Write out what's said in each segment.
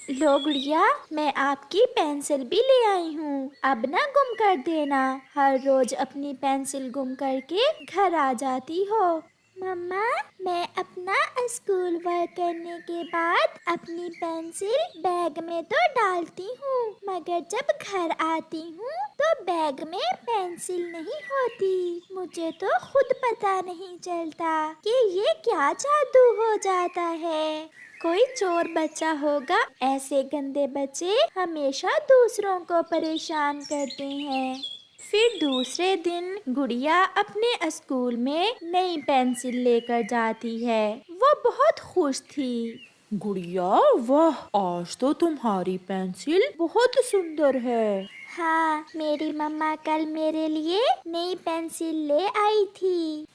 लो गुड़िया, मैं आपकी पेंसिल भी ले आई हूँ। अब ना गुम कर देना, हर रोज अपनी पेंसिल गुम करके घर आ जाती हो। मम्मा, मैं अपना स्कूल वर्क करने के बाद अपनी पेंसिल बैग में तो डालती हूँ, मगर जब घर आती हूँ तो बैग में पेंसिल नहीं होती। मुझे तो खुद पता नहीं चलता कि ये क्या जादू हो जाता है। कोई चोर बच्चा होगा। ऐसे गंदे बच्चे हमेशा दूसरों को परेशान करते हैं। फिर दूसरे दिन गुड़िया अपने स्कूल में नई पेंसिल लेकर जाती है। वो बहुत खुश थी। गुड़िया, वाह, आज तो तुम्हारी पेंसिल बहुत सुंदर है। हाँ, मेरी मम्मा कल मेरे लिए नई पेंसिल ले आई थी।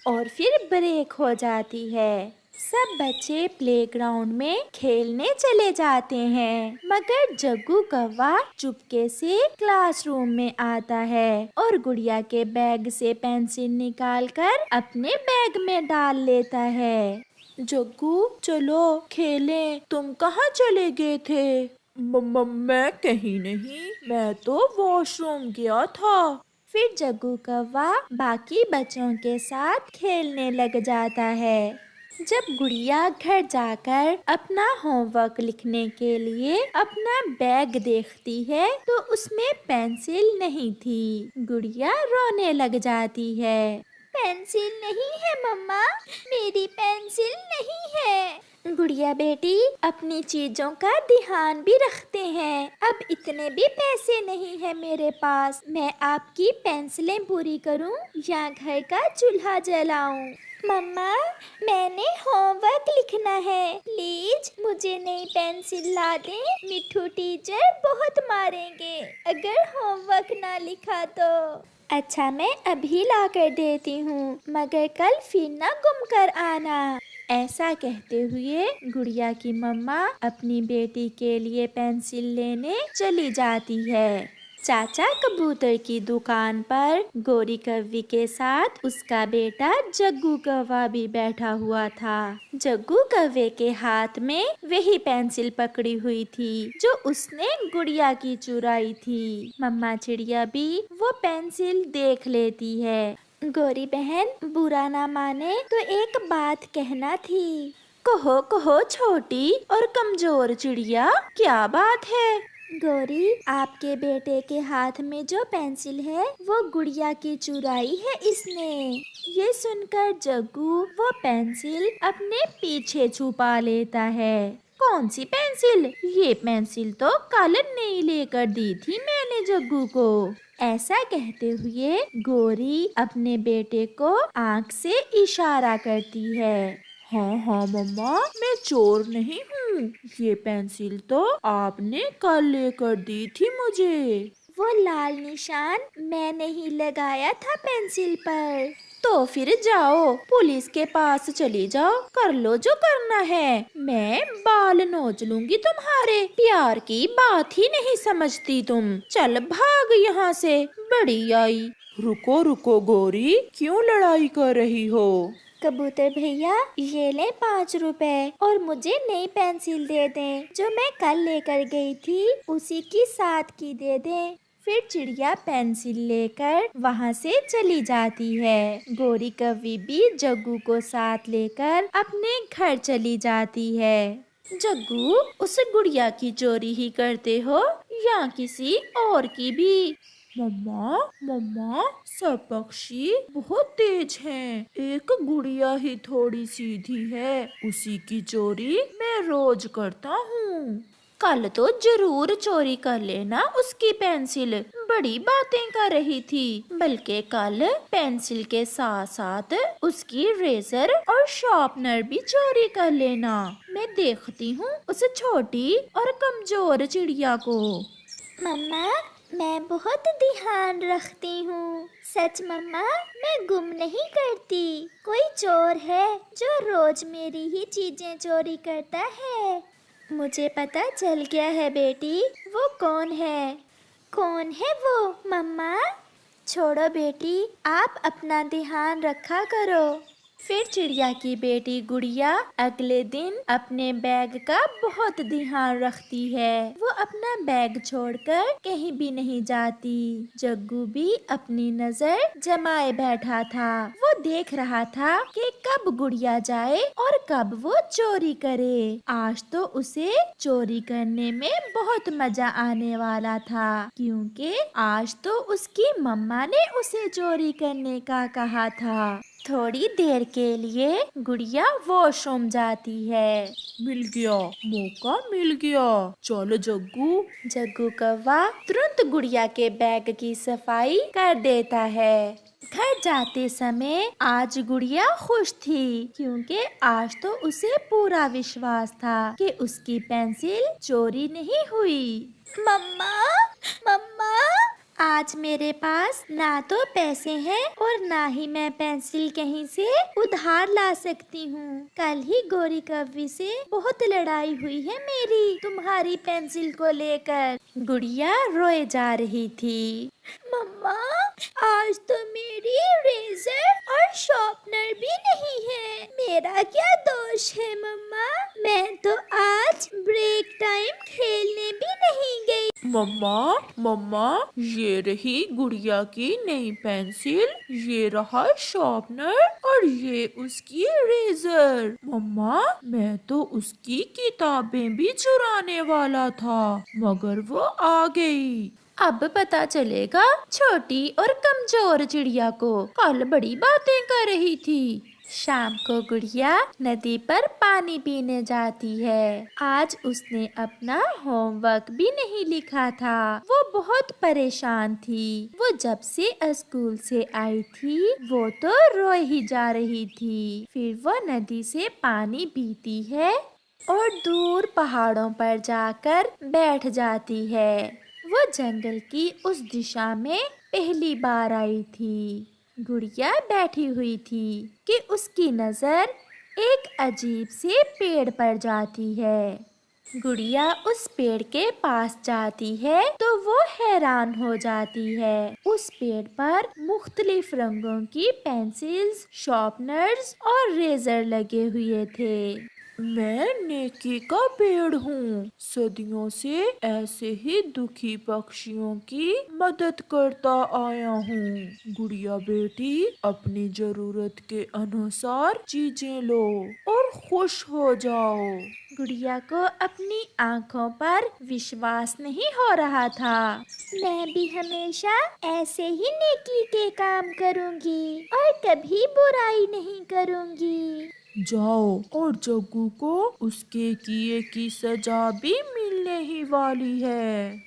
और फिर ब्रेक हो जाती है। सब बच्चे प्लेग्राउंड में खेलने चले जाते हैं, मगर जग्गू कौवा चुपके से क्लासरूम में आता है और गुड़िया के बैग से पेंसिल निकालकर अपने बैग में डाल लेता है। जग्गू, चलो खेलें। तुम कहाँ चले गए थे? मैं कहीं नहीं, मैं तो वॉशरूम गया था। फिर जग्गू कौवा बाकी बच्चों के साथ खेलने लग जाता है। जब गुड़िया घर जाकर अपना होमवर्क लिखने के लिए अपना बैग देखती है तो उसमें पेंसिल नहीं थी। गुड़िया रोने लग जाती है। पेंसिल नहीं है मम्मा, मेरी पेंसिल नहीं है। गुड़िया बेटी, अपनी चीजों का ध्यान भी रखते हैं। अब इतने भी पैसे नहीं है मेरे पास, मैं आपकी पेंसिलें पूरी करूं या घर का चूल्हा जलाऊं। मम्मा, मैंने होमवर्क लिखना है, प्लीज मुझे नई पेंसिल ला दें। मिठू टीचर बहुत मारेंगे अगर होमवर्क ना लिखा तो। अच्छा, मैं अभी ला कर देती हूँ, मगर कल फिर ना गुम कर आना। ऐसा कहते हुए गुड़िया की मम्मा अपनी बेटी के लिए पेंसिल लेने चली जाती है। चाचा कबूतर की दुकान पर गोरी कौवी के साथ उसका बेटा जग्गू कौवा भी बैठा हुआ था। जग्गू कौवे के हाथ में वही पेंसिल पकड़ी हुई थी जो उसने गुड़िया की चुराई थी। मम्मा चिड़िया भी वो पेंसिल देख लेती है। गोरी बहन, बुरा ना माने तो एक बात कहना थी। कहो कहो छोटी और कमजोर चिड़िया, क्या बात है? गोरी, आपके बेटे के हाथ में जो पेंसिल है वो गुड़िया की चुराई है इसने। ये सुनकर जग्गू वो पेंसिल अपने पीछे छुपा लेता है। कौन सी पेंसिल? ये पेंसिल तो कल नहीं लेकर दी थी मैंने जग्गू को। ऐसा कहते हुए गोरी अपने बेटे को आँख से इशारा करती है। हाँ हाँ मम्मा, मैं चोर नहीं हूँ। ये पेंसिल तो आपने कल लेकर दी थी मुझे। वो लाल निशान मैंने ही लगाया था पेंसिल पर। तो फिर जाओ, पुलिस के पास चली जाओ, कर लो जो करना है। मैं बाल नोच लूंगी तुम्हारे। प्यार की बात ही नहीं समझती तुम। चल भाग यहाँ से, बड़ी आई। रुको रुको गोरी, क्यों लड़ाई कर रही हो? कबूतर भैया, ये ले 5 रुपए और मुझे नई पेंसिल दे दें जो मैं कल लेकर गई थी, उसी की 7 की दे दें। फिर चिड़िया पेंसिल लेकर वहाँ से चली जाती है। गोरी कौवी भी जग्गू को साथ लेकर अपने घर चली जाती है। जग्गू, उस गुड़िया की चोरी ही करते हो या किसी और की भी? मम्मा मम्मा, सब पक्षी बहुत तेज हैं। एक गुड़िया ही थोड़ी सीधी है, उसी की चोरी मैं रोज करता हूँ। कल तो जरूर चोरी कर लेना उसकी पेंसिल। बड़ी बातें कर रही थी। बल्कि कल पेंसिल के साथ साथ उसकी रेजर और शार्पनर भी चोरी कर लेना। मैं देखती हूँ उस छोटी और कमजोर चिड़िया को। मम्मा, मैं बहुत ध्यान रखती हूँ। सच मम्मा, मैं गुम नहीं करती। कोई चोर है जो रोज मेरी ही चीजें चोरी करता है। मुझे पता चल गया है बेटी, वो कौन है। कौन है वो मम्मा? छोड़ो बेटी, आप अपना ध्यान रखा करो। फिर चिड़िया की बेटी गुड़िया अगले दिन अपने बैग का बहुत ध्यान रखती है। वो अपना बैग छोड़कर कहीं भी नहीं जाती। जग्गू भी अपनी नजर जमाए बैठा था। वो देख रहा था कि कब गुड़िया जाए और कब वो चोरी करे। आज तो उसे चोरी करने में बहुत मजा आने वाला था, क्योंकि आज तो उसकी मम्मा ने उसे चोरी करने का कहा था। थोड़ी देर के लिए गुड़िया वॉशरूम जाती है। मिल गया, मौका मिल गया। चलो जग्गू। जग्गू कौवा तुरंत गुड़िया के बैग की सफाई कर देता है। घर जाते समय आज गुड़िया खुश थी, क्योंकि आज तो उसे पूरा विश्वास था कि उसकी पेंसिल चोरी नहीं हुई। मम्मा, मम्मा, आज मेरे पास ना तो पैसे हैं और ना ही मैं पेंसिल कहीं से उधार ला सकती हूँ। कल ही गोरी कौवी से बहुत लड़ाई हुई है मेरी तुम्हारी पेंसिल को लेकर। गुड़िया रोए जा रही थी। मम्मा, आज तो मेरी रेजर और शार्पनर भी नहीं है। मेरा क्या दोष है मम्मा? मैं तो आज ब्रेक टाइम खेलने भी नहीं गई। मम्मा, मम्मा, ये रही गुड़िया की नई पेंसिल, ये रहा शार्पनर और ये उसकी रेजर। मम्मा, मैं तो उसकी किताबें भी चुराने वाला था, मगर वो आ गई। अब पता चलेगा छोटी और कमजोर चिड़िया को। कल बड़ी बातें कर रही थी। शाम को गुड़िया नदी पर पानी पीने जाती है। आज उसने अपना होमवर्क भी नहीं लिखा था। वो बहुत परेशान थी। वो जब से स्कूल से आई थी वो तो रोए ही जा रही थी। फिर वो नदी से पानी पीती है और दूर पहाड़ों पर जाकर बैठ जाती है। वो जंगल की उस दिशा में पहली बार आई थी। गुड़िया बैठी हुई थी कि उसकी नजर एक अजीब से पेड़ पर जाती है। गुड़िया उस पेड़ के पास जाती है तो वो हैरान हो जाती है। उस पेड़ पर मुख्तलिफ रंगों की पेंसिल्स, शार्पनर्स और रेजर लगे हुए थे। मैं नेकी का पेड़ हूँ, सदियों से ऐसे ही दुखी पक्षियों की मदद करता आया हूँ। गुड़िया बेटी, अपनी जरूरत के अनुसार चीजें लो और खुश हो जाओ। गुड़िया को अपनी आंखों पर विश्वास नहीं हो रहा था। मैं भी हमेशा ऐसे ही नेकी के काम करूंगी और कभी बुराई नहीं करूंगी। जाओ, और जग्गू को उसके किए की सजा भी मिलने ही वाली है।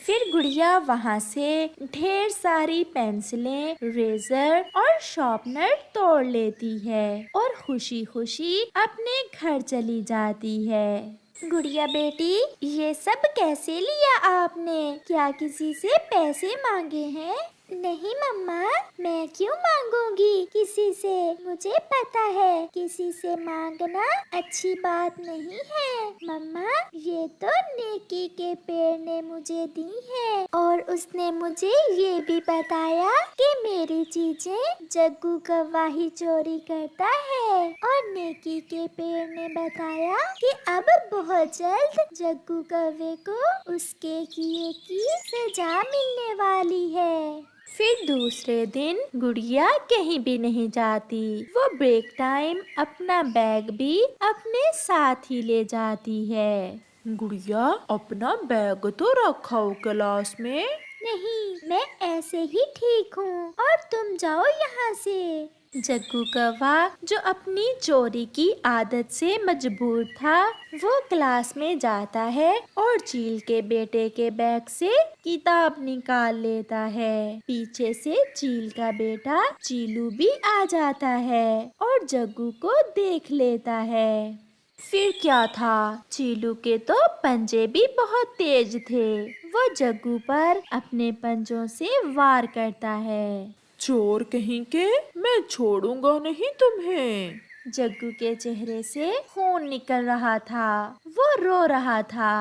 फिर गुड़िया वहाँ से ढेर सारी पेंसिलें, रेजर और शार्पनर तोड़ लेती है और खुशी खुशी अपने घर चली जाती है। गुड़िया बेटी, ये सब कैसे लिया आपने? क्या किसी से पैसे मांगे हैं? नहीं मम्मा, मैं क्यों मांगूंगी किसी से? मुझे पता है किसी से मांगना अच्छी बात नहीं है। मम्मा, ये तो नेकी के पेड़ ने मुझे दी है और उसने मुझे ये भी बताया कि मेरी चीजें जग्गू कौवा ही चोरी करता है। और नेकी के पेड़ ने बताया कि अब बहुत जल्द जग्गू कौवे को उसके किए की सजा मिलने वाली है। फिर दूसरे दिन गुड़िया कहीं भी नहीं जाती। वो ब्रेक टाइम अपना बैग भी अपने साथ ही ले जाती है। गुड़िया, अपना बैग तो रखाओ क्लास में। नहीं, मैं ऐसे ही ठीक हूँ और तुम जाओ यहाँ से। जग्गू कौवा, जो अपनी चोरी की आदत से मजबूर था, वो क्लास में जाता है और चील के बेटे के बैग से किताब निकाल लेता है। पीछे से चील का बेटा चीलू भी आ जाता है और जग्गू को देख लेता है। फिर क्या था, चीलू के तो पंजे भी बहुत तेज थे। वो जग्गू पर अपने पंजों से वार करता है। चोर कहीं के, मैं छोड़ूंगा नहीं तुम्हें। जग्गू के चेहरे से खून निकल रहा था। वो रो रहा था।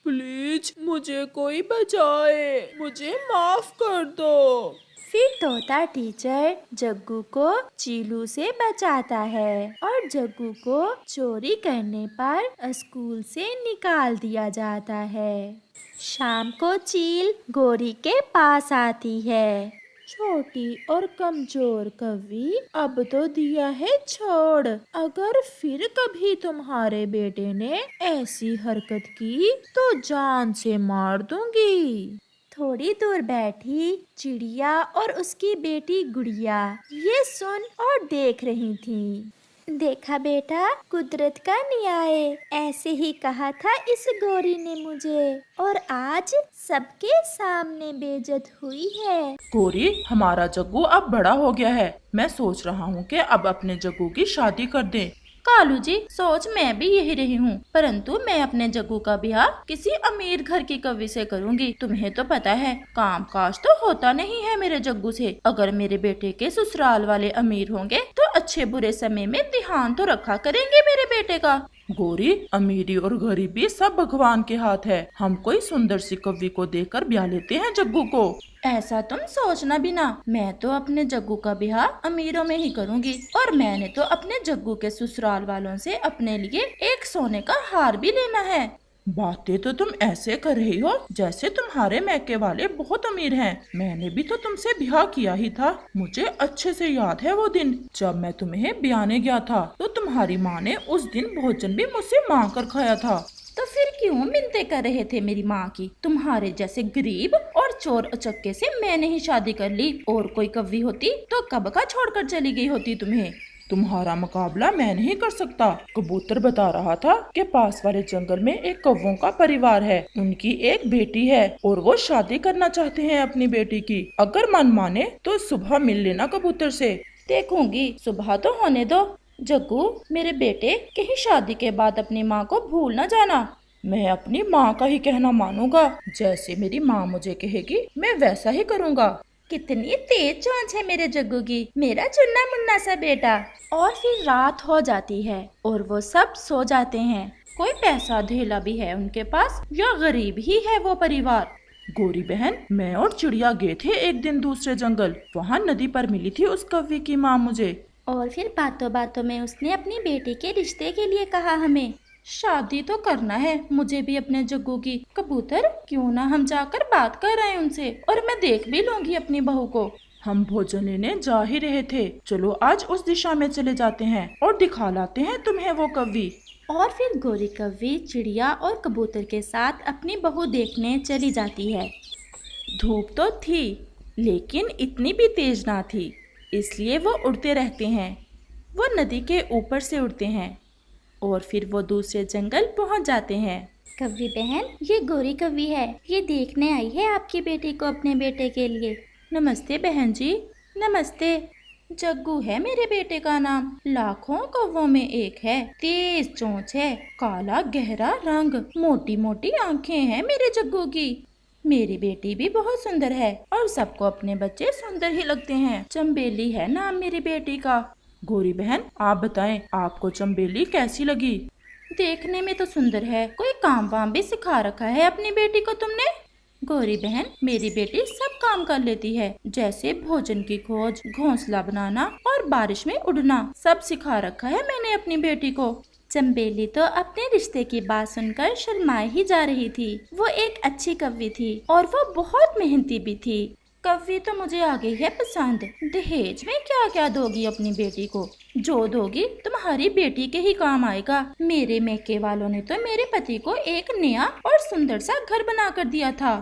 प्लीज मुझे कोई बचाए, मुझे माफ कर दो। फिर तोता टीचर जग्गू को चीलू से बचाता है और जग्गू को चोरी करने पर स्कूल से निकाल दिया जाता है। शाम को चील गोरी के पास आती है। छोटी और कमजोर कौवी, अब तो दिया है छोड़। अगर फिर कभी तुम्हारे बेटे ने ऐसी हरकत की तो जान से मार दूंगी। थोड़ी दूर बैठी चिड़िया और उसकी बेटी गुड़िया ये सुन और देख रही थी। देखा बेटा, कुदरत का न्याय, ऐसे ही कहा था इस गोरी ने मुझे और आज सबके सामने बेइज्जत हुई है। गोरी, हमारा जग्गू अब बड़ा हो गया है। मैं सोच रहा हूँ कि अब अपने जग्गू की शादी कर दें। कालू जी, सोच मैं भी यही रही हूँ, परंतु मैं अपने जग्गू का ब्याह किसी अमीर घर की कवि से करूँगी। तुम्हें तो पता है काम काज तो होता नहीं है मेरे जग्गू से। अगर मेरे बेटे के ससुराल वाले अमीर होंगे तो अच्छे बुरे समय में ध्यान तो रखा करेंगे मेरे बेटे का। गोरी, अमीरी और गरीबी सब भगवान के हाथ है। हम कोई सुंदर सी कवि को देकर ब्याह लेते हैं जग्गू को। ऐसा तुम सोचना भी ना, मैं तो अपने जग्गू का ब्याह अमीरों में ही करूँगी और मैंने तो अपने जग्गू के ससुराल वालों से अपने लिए एक सोने का हार भी लेना है। बातें तो तुम ऐसे कर रही हो जैसे तुम्हारे मैके वाले बहुत अमीर हैं। मैंने भी तो तुमसे ब्याह किया ही था। मुझे अच्छे से याद है वो दिन जब मैं तुम्हें ब्याहने गया था तो तुम्हारी माँ ने उस दिन भोजन भी मुझसे मांग कर खाया था। तो फिर क्यों मिन्नतें कर रहे थे मेरी माँ की? तुम्हारे जैसे गरीब और चोर उचक्के से मैंने ही शादी कर ली, और कोई कवि होती तो कब का छोड़कर चली गई होती तुम्हें। तुम्हारा मुकाबला मैं नहीं कर सकता। कबूतर बता रहा था कि पास वाले जंगल में एक कौवों का परिवार है, उनकी एक बेटी है और वो शादी करना चाहते हैं अपनी बेटी की। अगर मन माने तो सुबह मिल लेना कबूतर से। देखूंगी, सुबह तो होने दो। जग्गू, मेरे बेटे कहीं शादी के बाद अपनी माँ को भूल न जाना। मैं अपनी माँ का ही कहना मानूंगा। जैसे मेरी माँ मुझे कहेगी मैं वैसा ही करूँगा। कितनी तेज चोंच है मेरे जग्गू की, मेरा चुन्ना मुन्ना सा बेटा। और फिर रात हो जाती है और वो सब सो जाते हैं। कोई पैसा धेला भी है उनके पास या गरीब ही है वो परिवार? गोरी बहन, मैं और चिड़िया गए थे एक दिन दूसरे जंगल। वहाँ नदी पर मिली थी उस कौवे की माँ मुझे। और फिर बातों बातों में उसने अपनी बेटी के रिश्ते के लिए कहा हमें। शादी तो करना है मुझे भी अपने जग्गू की। कबूतर, क्यों ना हम जाकर बात कर रहे हैं उनसे, और मैं देख भी लूंगी अपनी बहू को। हम भोजन लेने जा ही रहे थे। चलो आज उस दिशा में चले जाते हैं और दिखा लाते हैं तुम्हें वो कवि। और फिर गोरी कौवी चिड़िया और कबूतर के साथ अपनी बहू देखने चली जाती है। धूप तो थी लेकिन इतनी भी तेज ना थी, इसलिए वो उड़ते रहते हैं। वो नदी के ऊपर से उड़ते हैं और फिर वो दूसरे जंगल पहुंच जाते हैं। कौवी बहन, ये गोरी कौवी है, ये देखने आई है आपकी बेटी को अपने बेटे के लिए। नमस्ते बहन जी। नमस्ते। जग्गू है मेरे बेटे का नाम। लाखों कौवों में एक है, तेज चोंच है, काला गहरा रंग, मोटी मोटी आंखें हैं मेरे जग्गू की। मेरी बेटी भी बहुत सुंदर है और सबको अपने बच्चे सुंदर ही लगते हैं। चंबेली है नाम मेरी बेटी का। गोरी बहन, आप बताएं आपको चंबेली कैसी लगी? देखने में तो सुंदर है। कोई काम वाम भी सिखा रखा है अपनी बेटी को तुमने? गोरी बहन, मेरी बेटी सब काम कर लेती है, जैसे भोजन की खोज, घोंसला बनाना और बारिश में उड़ना, सब सिखा रखा है मैंने अपनी बेटी को। चंबेली तो अपने रिश्ते की बात सुनकर शर्माई ही जा रही थी। वो एक अच्छी कवि थी और वो बहुत मेहनती भी थी। कवि तो मुझे आ गई है पसंद। दहेज में क्या क्या दोगी अपनी बेटी को? जो दोगी तुम्हारी बेटी के ही काम आएगा। मेरे मैके वालों ने तो मेरे पति को एक नया और सुंदर सा घर बना कर दिया था।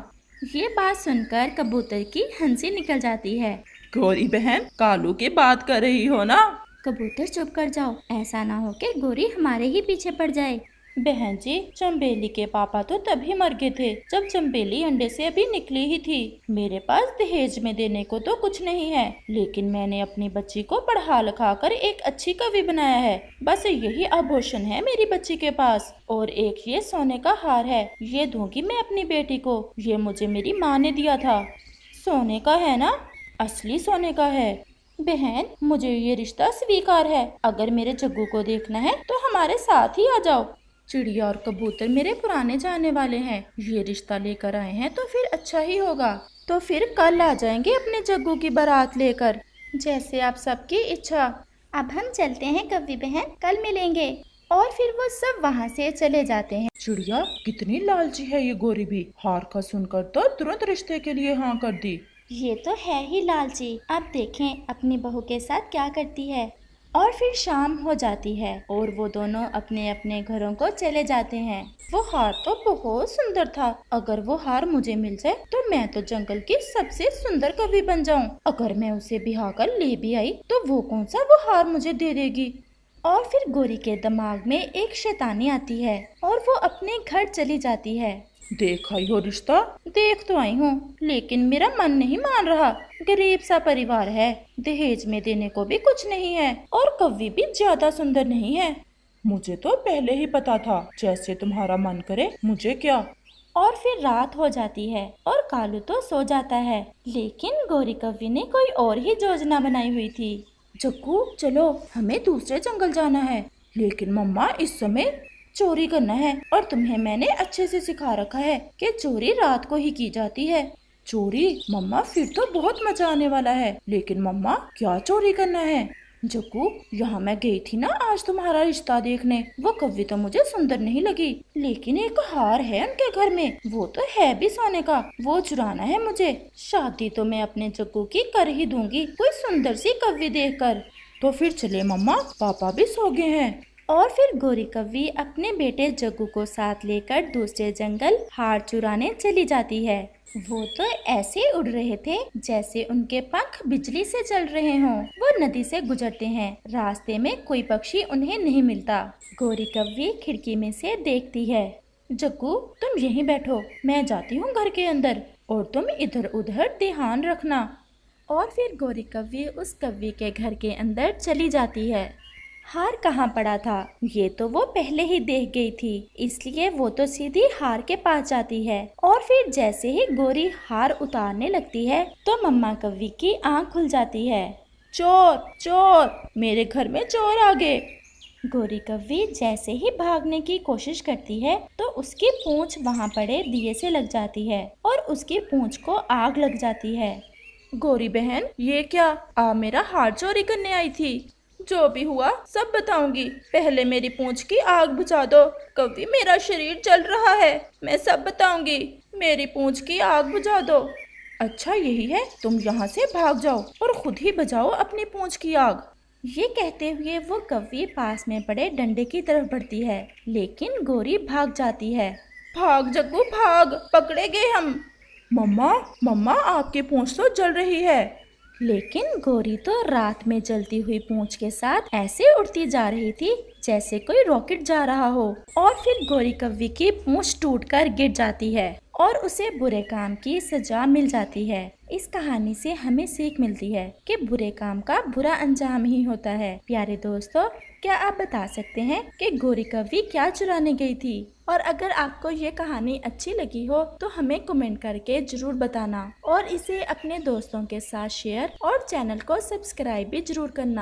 ये बात सुनकर कबूतर की हंसी निकल जाती है। गोरी बहन, कालू की बात कर रही हो ना? कबूतर चुप कर जाओ, ऐसा ना हो कि गोरी हमारे ही पीछे पड़ जाए। बहन जी, चंबेली के पापा तो तभी मर गए थे जब चंबेली अंडे से अभी निकली ही थी। मेरे पास दहेज में देने को तो कुछ नहीं है, लेकिन मैंने अपनी बच्ची को पढ़ा लिखा कर एक अच्छी कवि बनाया है। बस यही आभूषण है मेरी बच्ची के पास, और एक ये सोने का हार है, ये दूंगी मैं अपनी बेटी को। ये मुझे मेरी माँ ने दिया था। सोने का है ना? असली सोने का है। बहन, मुझे ये रिश्ता स्वीकार है। अगर मेरे जग्गू को देखना है तो हमारे साथ ही आ जाओ। चिड़िया और कबूतर मेरे पुराने जाने वाले हैं, ये रिश्ता लेकर आए हैं तो फिर अच्छा ही होगा। तो फिर कल आ जाएंगे अपने जग्गू की बारात लेकर, जैसे आप सबकी इच्छा। अब हम चलते हैं कव्वी बहन, कल मिलेंगे। और फिर वो सब वहाँ से चले जाते हैं। चिड़िया कितनी लालची है ये गोरी भी, हार का सुनकर तो तुरंत रिश्ते के लिए हाँ कर दी। ये तो है ही लालची, अब देखें अपनी बहू के साथ क्या करती है। और फिर शाम हो जाती है और वो दोनों अपने अपने घरों को चले जाते हैं। वो हार तो बहुत सुंदर था, अगर वो हार मुझे मिल जाए तो मैं तो जंगल की सबसे सुंदर कवि बन जाऊं। अगर मैं उसे बिहा कर ले भी आई तो वो कौन सा वो हार मुझे दे देगी। और फिर गोरी के दिमाग में एक शैतानी आती है और वो अपने घर चली जाती है। देख आई हो रिश्ता? देख तो आई हूँ, लेकिन मेरा मन नहीं मान रहा। गरीब सा परिवार है, दहेज में देने को भी कुछ नहीं है और कवि भी ज्यादा सुंदर नहीं है। मुझे तो पहले ही पता था, जैसे तुम्हारा मन करे, मुझे क्या। और फिर रात हो जाती है और कालू तो सो जाता है, लेकिन गोरी कव्वी ने कोई और ही योजना बनाई हुई थी। जग्गू चलो, हमें दूसरे जंगल जाना है। लेकिन मम्मा इस समय चोरी करना है और तुम्हें मैंने अच्छे से सिखा रखा है कि चोरी रात को ही की जाती है। चोरी? मम्मा फिर तो बहुत मजा आने वाला है। लेकिन मम्मा क्या चोरी करना है? जग्गू यहाँ मैं गई थी ना आज तुम्हारा रिश्ता देखने, वो कव्वी तो मुझे सुंदर नहीं लगी, लेकिन एक हार है उनके घर में, वो तो है भी सोने का, वो चुराना है मुझे। शादी तो मैं अपने जग्गू की कर ही दूंगी कोई सुंदर सी कव्वी देखकर। तो फिर चले मम्मा, पापा भी सो गए हैं। और फिर गोरी कव्वी अपने बेटे जग्गू को साथ लेकर दूसरे जंगल हार चुराने चली जाती है। वो तो ऐसे उड़ रहे थे जैसे उनके पंख बिजली से चल रहे हों। वो नदी से गुजरते हैं, रास्ते में कोई पक्षी उन्हें नहीं मिलता। गोरी कव्वी खिड़की में से देखती है। जग्गू तुम यहीं बैठो, मैं जाती हूँ घर के अंदर और तुम इधर उधर ध्यान रखना। और फिर गोरी कव्वी उस कव्वी के घर के अंदर चली जाती है। हार कहाँ पड़ा था ये तो वो पहले ही देख गई थी, इसलिए वो तो सीधी हार के पास जाती है। और फिर जैसे ही गोरी हार उतारने लगती है तो मम्मा कव्वी की आंख खुल जाती है। चोर चोर, मेरे घर में चोर आ गए। गोरी कव्वी जैसे ही भागने की कोशिश करती है तो उसकी पूंछ वहाँ पड़े दिए से लग जाती है और उसकी पूंछ को आग लग जाती है। गोरी बहन ये क्या, आप मेरा हार चोरी करने आई थी? जो भी हुआ सब बताऊंगी, पहले मेरी पूंछ की आग बुझा दो। कव्वी मेरा शरीर जल रहा है, मैं सब बताऊंगी, मेरी पूंछ की आग बुझा दो। अच्छा यही है, तुम यहाँ से भाग जाओ और खुद ही बुझाओ अपनी पूंछ की आग। ये कहते हुए वो कव्वी पास में पड़े डंडे की तरफ बढ़ती है, लेकिन गोरी भाग जाती है। भाग जग्गू भाग, पकड़े गए हम। मम्मा मम्मा आपकी पूंछ तो जल रही है। लेकिन गोरी तो रात में जलती हुई पूंछ के साथ ऐसे उड़ती जा रही थी जैसे कोई रॉकेट जा रहा हो। और फिर गोरी कव्वी की पूंछ टूटकर गिर जाती है और उसे बुरे काम की सजा मिल जाती है। इस कहानी से हमें सीख मिलती है कि बुरे काम का बुरा अंजाम ही होता है। प्यारे दोस्तों, क्या आप बता सकते हैं कि गोरी कव्वी क्या चुराने गई थी? और अगर आपको ये कहानी अच्छी लगी हो तो हमें कमेंट करके जरूर बताना और इसे अपने दोस्तों के साथ शेयर और चैनल को सब्सक्राइब भी जरूर करना।